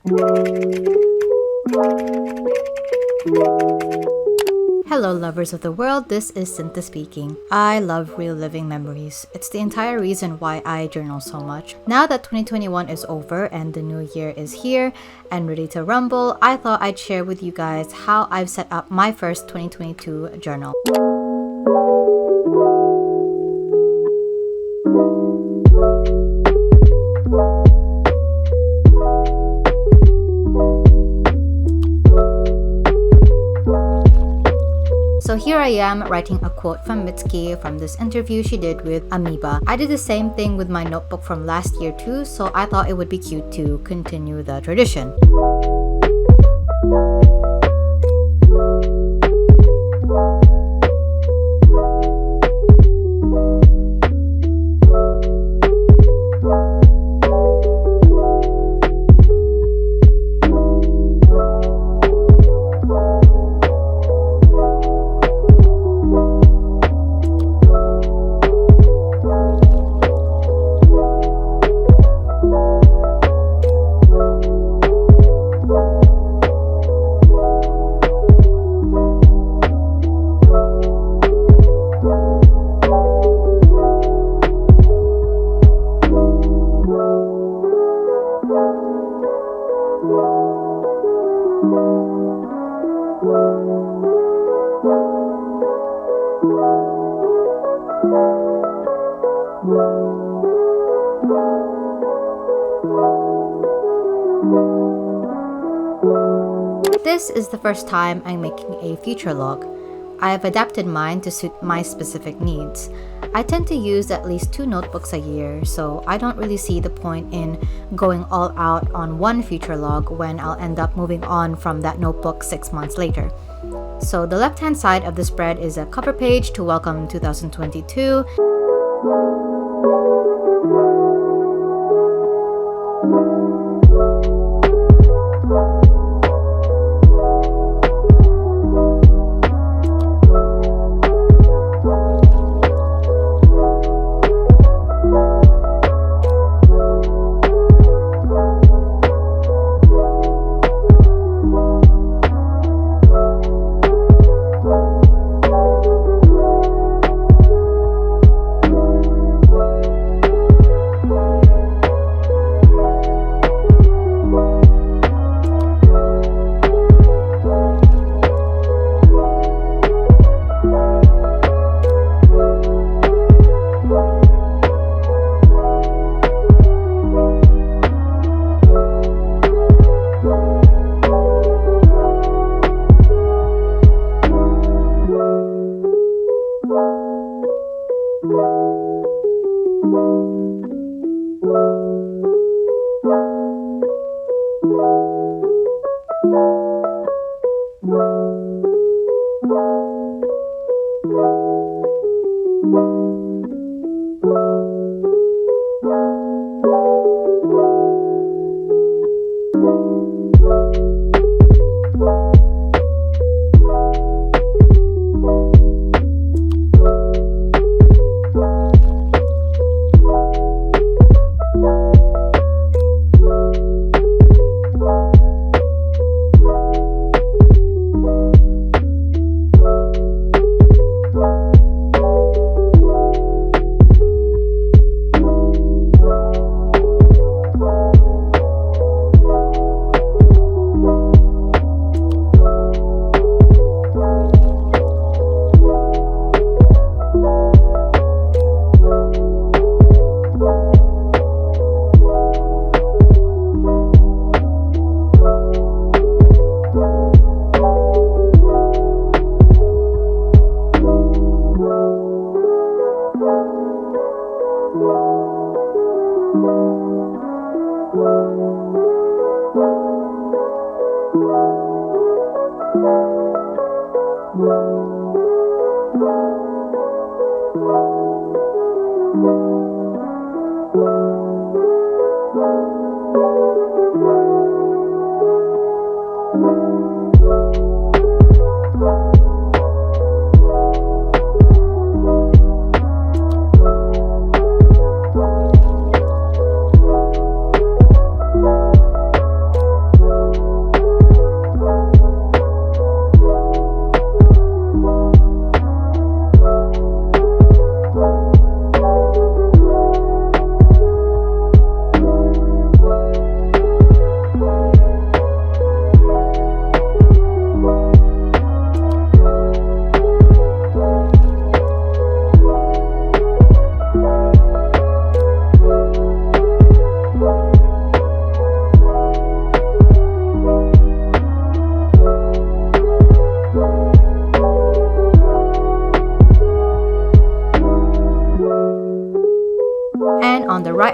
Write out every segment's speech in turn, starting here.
Hello, lovers of the world. This is Sinta speaking. I love reliving memories. It's the entire reason why I journal so much. Now that 2021 is over and the new year is here and ready to rumble, I thought I'd share with you guys how I've set up my first 2022 journal. So here I am writing a quote from Mitski from this interview she did with Amoeba. I did the same thing with my notebook from last year too, so I thought it would be cute to continue the tradition. This is the first time I'm making a future log. I have adapted mine to suit my specific needs. I tend to use at least 2 notebooks a year, so I don't really see the point in going all out on one future log when I'll end up moving on from that notebook 6 months later. So the left-hand side of the spread is a cover page to welcome 2022.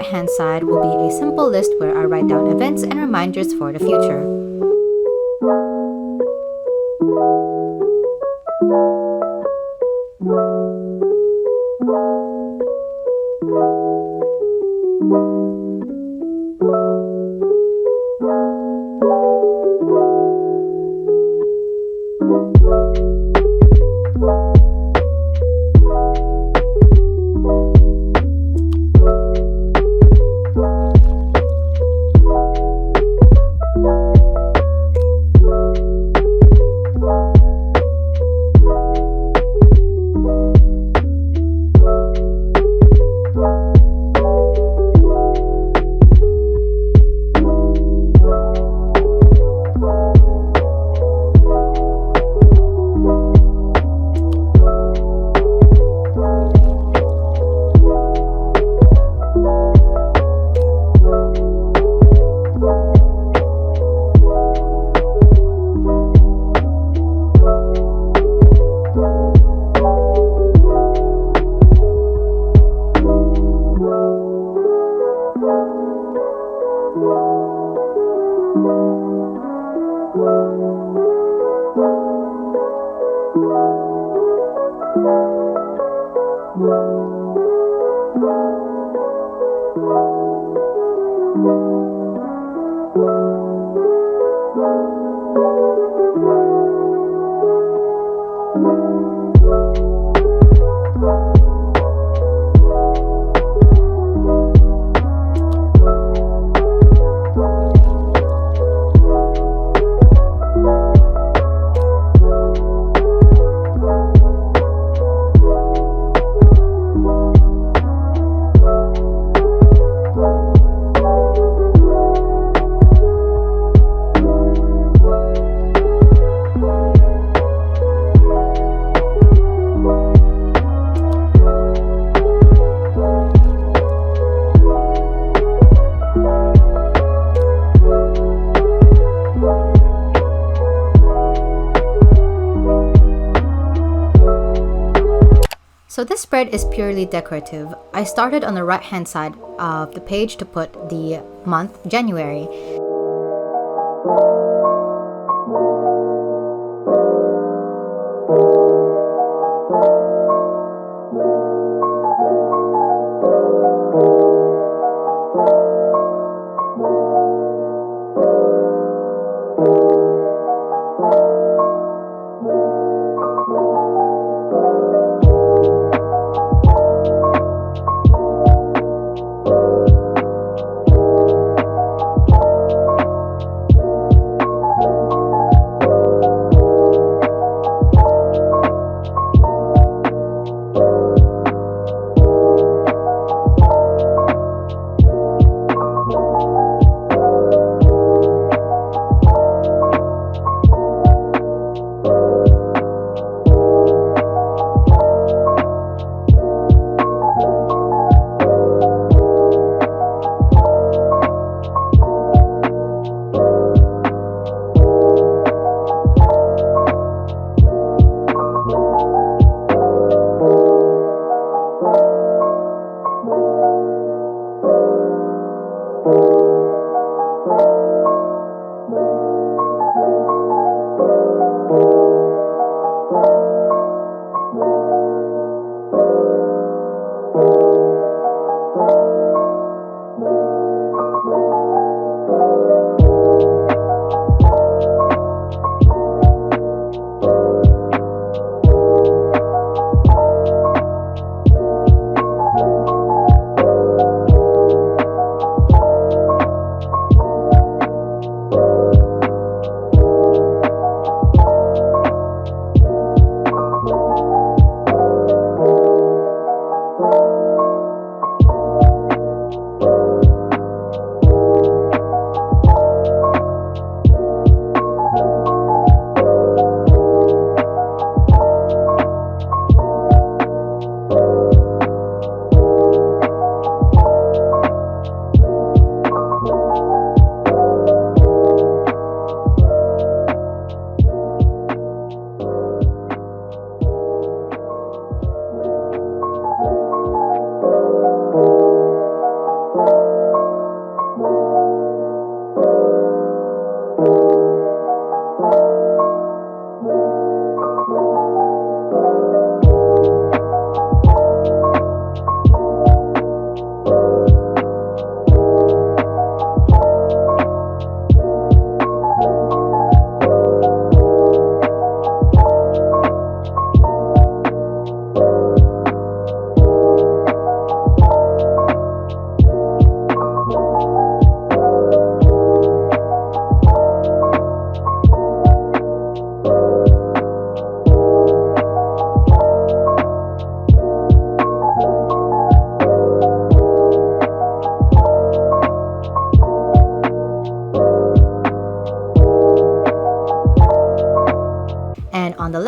hand side will be a simple list where I write down events and reminders for the future. So this spread is purely decorative. I started on the right hand side of the page to put the month January.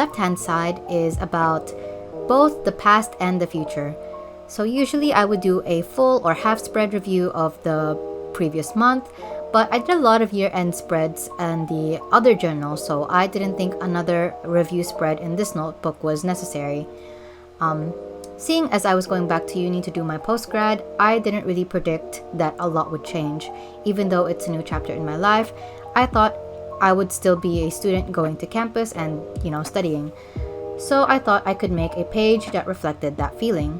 left hand side is about both the past and the future. So usually I would do a full or half spread review of the previous month, but I did a lot of year-end spreads and the other journal, so I didn't think another review spread in this notebook was necessary. Seeing as I was going back to uni to do my postgrad, I didn't really predict that a lot would change. Even though it's a new chapter in my life, I thought I would still be a student going to campus and, studying. So I thought I could make a page that reflected that feeling.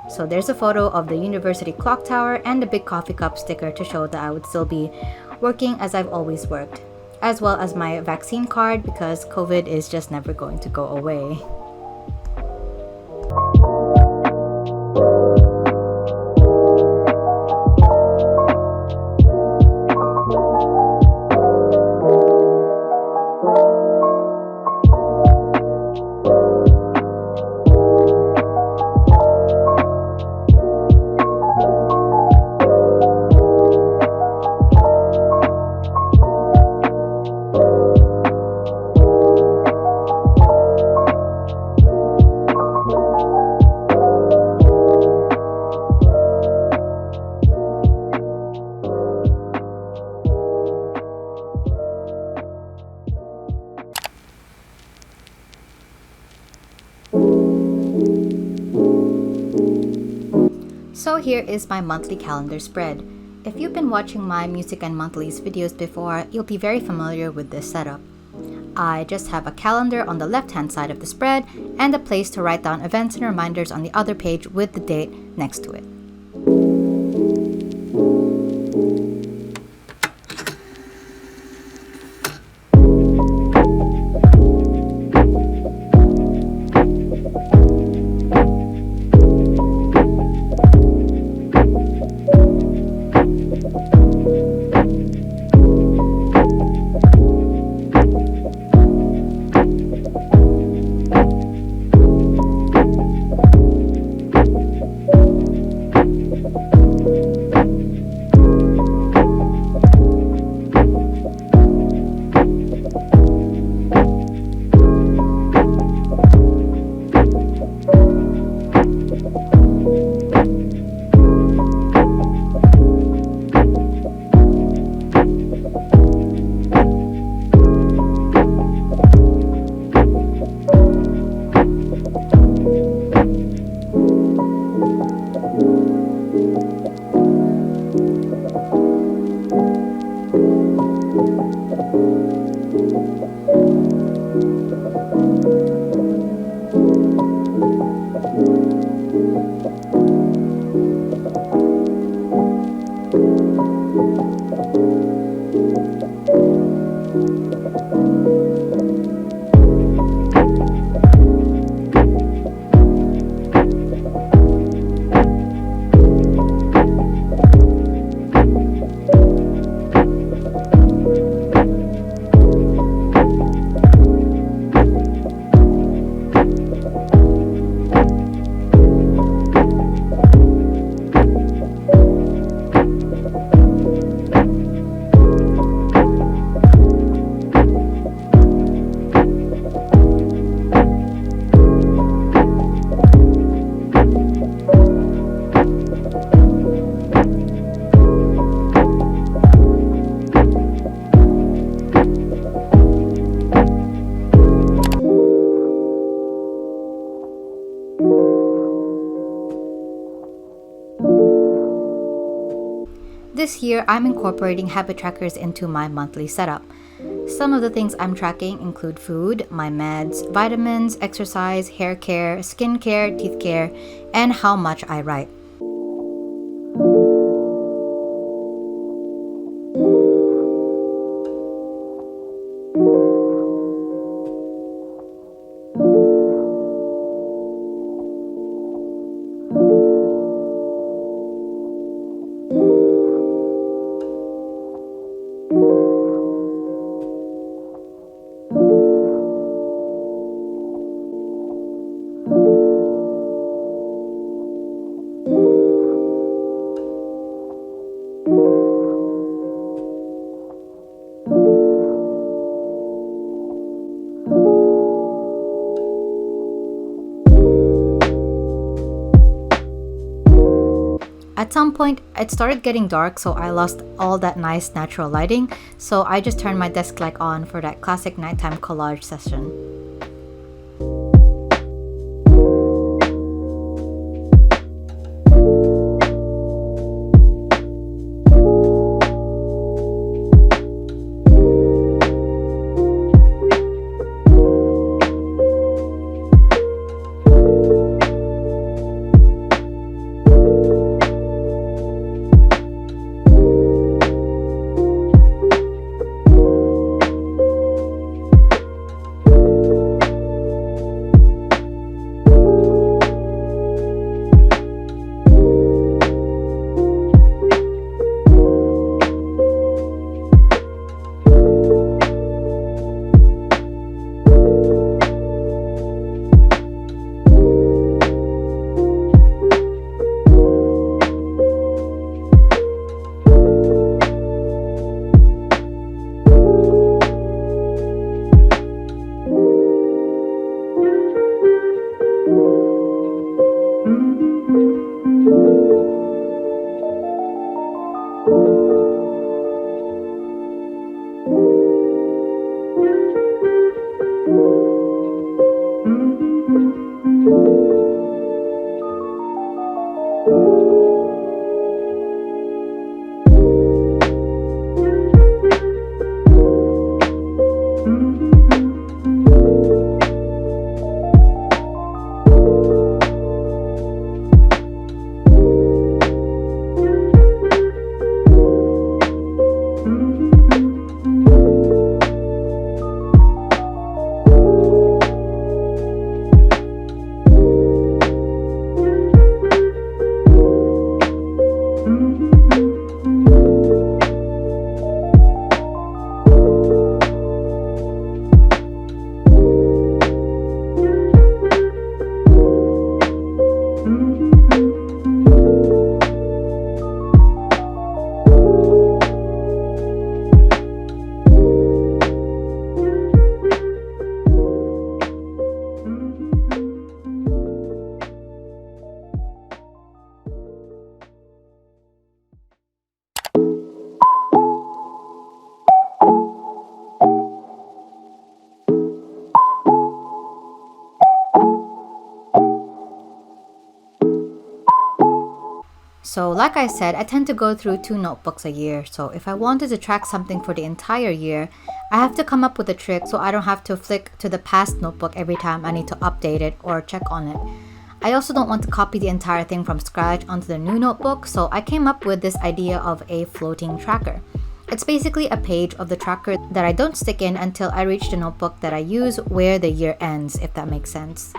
So there's a photo of the university clock tower and a big coffee cup sticker to show that I would still be working as I've always worked, as well as my vaccine card because COVID is just never going to go away. So here is my monthly calendar spread. If you've been watching my Music and Monthlies videos before, you'll be very familiar with this setup. I just have a calendar on the left-hand side of the spread and a place to write down events and reminders on the other page with the date next to it. This year, I'm incorporating habit trackers into my monthly setup. Some of the things I'm tracking include food, my meds, vitamins, exercise, hair care, skin care, teeth care, and how much I write. At some point, it started getting dark, so I lost all that nice natural lighting, so I just turned my desk light on for that classic nighttime collage session. So like I said, I tend to go through 2 notebooks a year. So if I wanted to track something for the entire year, I have to come up with a trick so I don't have to flick to the past notebook every time I need to update it or check on it. I also don't want to copy the entire thing from scratch onto the new notebook, so I came up with this idea of a floating tracker. It's basically a page of the tracker that I don't stick in until I reach the notebook that I use where the year ends, if that makes sense.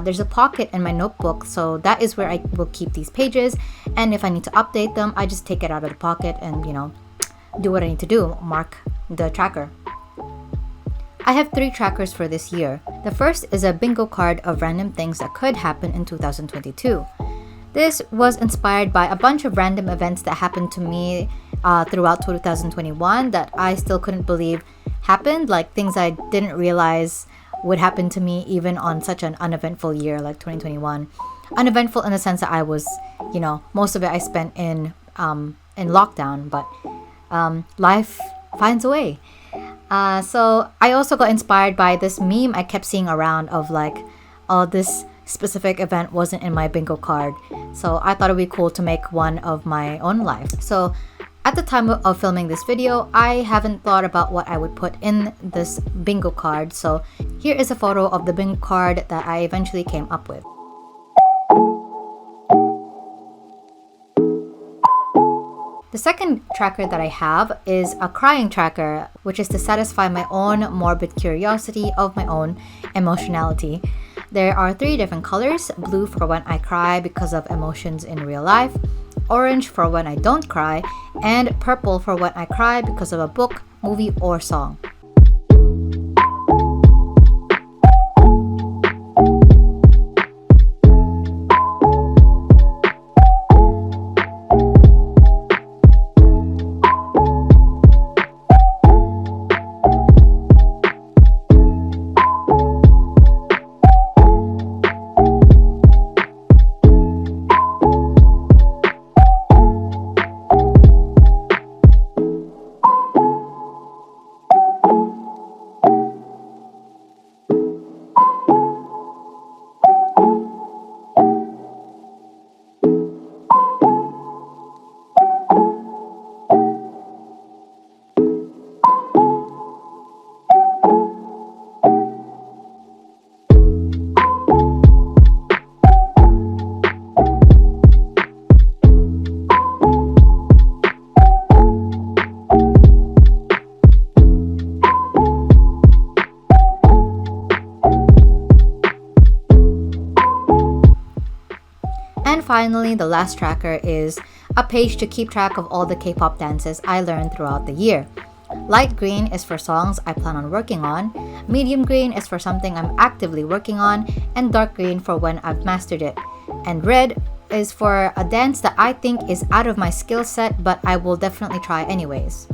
There's a pocket in my notebook, so that is where I will keep these pages, and if I need to update them, I just take it out of the pocket and, do what I need to do, mark the tracker. I have 3 trackers for this year. The first is a bingo card of random things that could happen in 2022. This was inspired by a bunch of random events that happened to me throughout 2021 that I still couldn't believe happened, like things I didn't realize would happen to me even on such an uneventful year like 2021. Uneventful in the sense that I was, most of it I spent in lockdown, but life finds a way. So I also got inspired by this meme I kept seeing around of like, oh, this specific event wasn't in my bingo card. So I thought it would be cool to make one of my own life. So at the time of filming this video, I haven't thought about what I would put in this bingo card. So here is a photo of the bingo card that I eventually came up with. The second tracker that I have is a crying tracker, which is to satisfy my own morbid curiosity of my own emotionality. There are 3 different colors: blue for when I cry because of emotions in real life, orange for when I don't cry, and purple for when I cry because of a book, movie, or song. finally, the last tracker is a page to keep track of all the K-pop dances I learned throughout the year. Light green is for songs I plan on working on, medium green is for something I'm actively working on, and dark green for when I've mastered it. And red is for a dance that I think is out of my skill set, but I will definitely try anyways.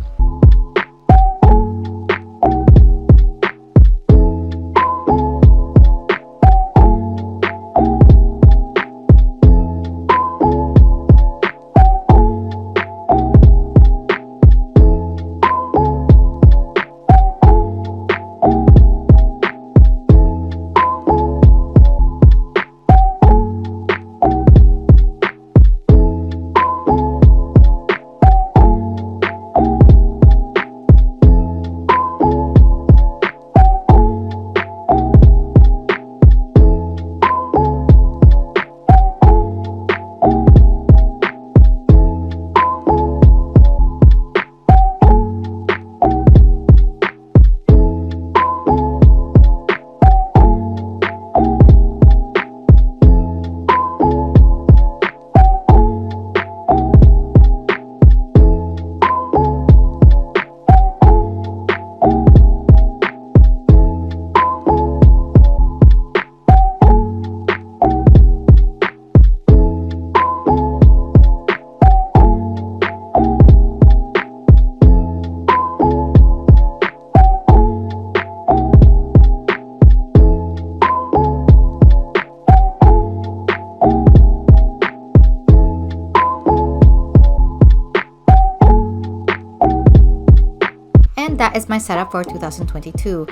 That is my setup for 2022.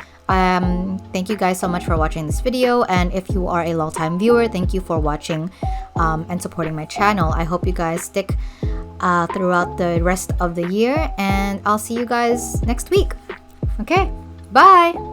Thank you guys so much for watching this video, and if you are a long-time viewer, thank you for watching and supporting my channel. I hope you guys stick throughout the rest of the year, and I'll see you guys next week. Okay, bye!